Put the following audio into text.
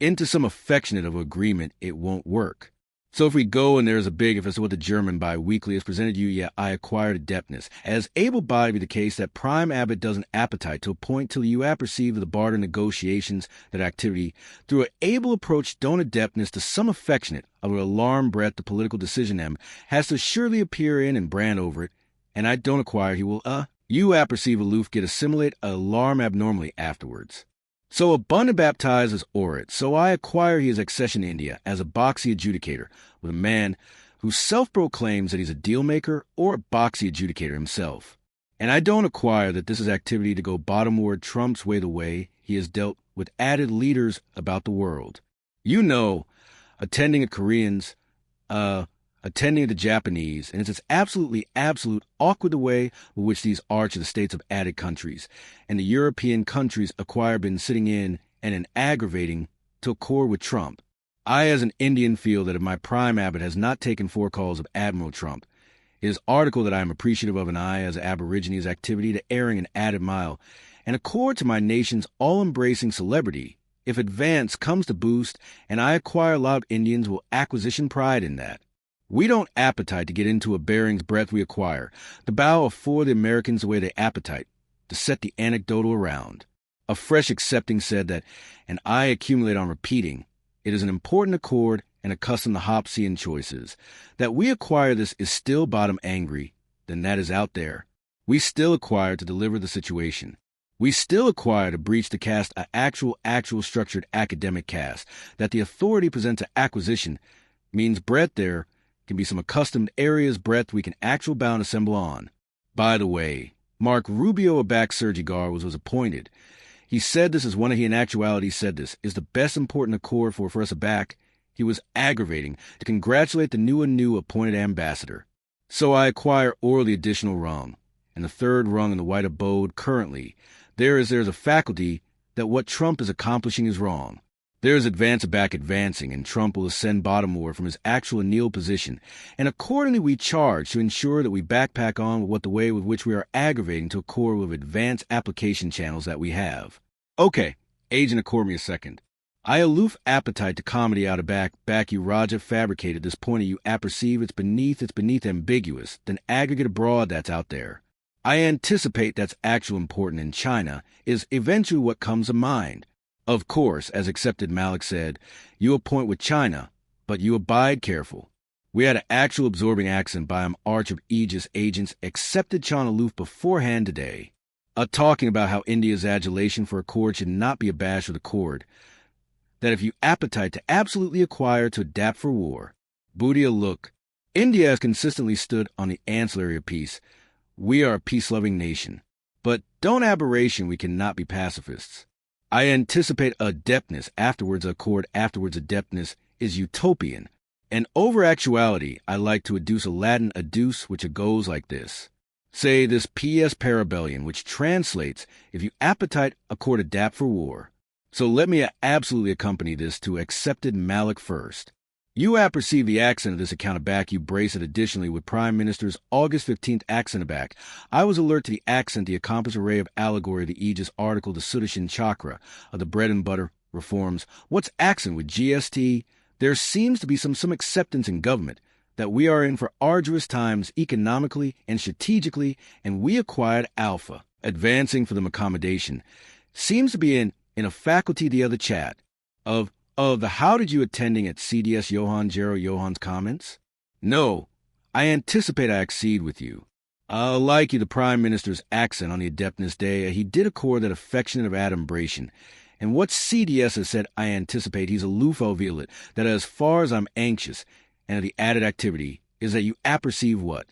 into some affectionate of agreement, it won't work. So if we go and there's a big, if it's what the German bi-weekly has presented you, yeah, I acquired adeptness. As able-bodied be the case that prime abbot does an appetite to a point till you apperceive the barter negotiations, that activity, through an able approach don't adeptness to some affectionate of an alarm breath the political decision has to surely appear in and brand over it, and I don't acquire he will, you apperceive aloof get assimilate alarm abnormally afterwards. So abundant baptized as Orit, so I acquire he is accession India as a boxy adjudicator, with a man who self-proclaims that he's a deal-maker or a boxy adjudicator himself. And I don't acquire that this is activity to go bottomward Trump's way the way he has dealt with added leaders about the world. You know, attending the Koreans, attending the Japanese, and it's absolute awkward the way with which these arch of the states of added countries and the European countries acquire been sitting in and aggravating to accord with Trump. I, as an Indian, feel that if my prime abbot has not taken 4 calls of Admiral Trump, his article that I am appreciative of, and I, as an Aborigines activity to airing an added mile, and accord to my nation's all-embracing celebrity, if advance comes to boost, and I acquire a lot of Indians will acquisition pride in that. We don't appetite to get into a bearing's breadth we acquire, the bow afford the Americans the way they appetite, to set the anecdotal around. A fresh accepting said that, and I accumulate on repeating, it is an important accord and a custom to Hobbesian choices, that we acquire this is still bottom angry, then that is out there. We still acquire to deliver the situation. We still acquire to breach to cast a actual structured academic cast, that the authority presents an acquisition, means breadth there, can be some accustomed areas breadth we can actual bound assemble on. By the way, Mark Rubio Abac Sergigar was appointed. He said this is one of he in actuality said this is the best important accord for us aback. He was aggravating to congratulate the new appointed ambassador. So I acquire orally additional rung, and the third rung in the white abode currently. There's a faculty that what Trump is accomplishing is wrong. There is advance back advancing, and Trump will ascend bottomward from his actual kneel position, and accordingly we charge to ensure that we backpack on with what the way with which we are aggravating to accord with advanced application channels that we have. Okay, agent accord me a second. I aloof appetite to comedy out of back you Raja fabricated this point of you apperceive it's beneath ambiguous, than aggregate abroad that's out there. I anticipate that's actual important in China is eventually what comes to mind. Of course, as accepted Malik said, you appoint with China, but you abide careful. We had an actual absorbing accent by arch of Aegis agents accepted China aloof beforehand today. Talking about how India's adulation for accord should not be abashed with accord. That if you appetite to absolutely acquire to adapt for war. Boodia look, India has consistently stood on the ancillary of peace. We are a peace-loving nation. But don't aberration we cannot be pacifists. I anticipate adeptness afterwards adeptness is utopian. And over actuality, I like to adduce a Latin adduce which it goes like this. Say this P.S. Parabellion, which translates, if you appetite accord adapt for war. So let me absolutely accompany this to accepted Malik first. You apperceive the accent of this account aback you brace it additionally with Prime Minister's August 15th accent aback. I was alert to the accent the accomplished array of allegory of the Aegis article the Sudarshan Chakra of the bread and butter reforms. What's accent with GST? There seems to be some acceptance in government that we are in for arduous times economically and strategically, and we acquired alpha, advancing for them accommodation. Seems to be in a faculty the other chat of the how did you attending at CDS Johan's comments? No, I anticipate I exceed with you. Like you the Prime Minister's accent on the Adeptness Day, he did accord that affectionate of adumbration. And what CDS has said, I anticipate he's aloof alveolate, that as far as I'm anxious, and of the added activity, is that you apperceive what?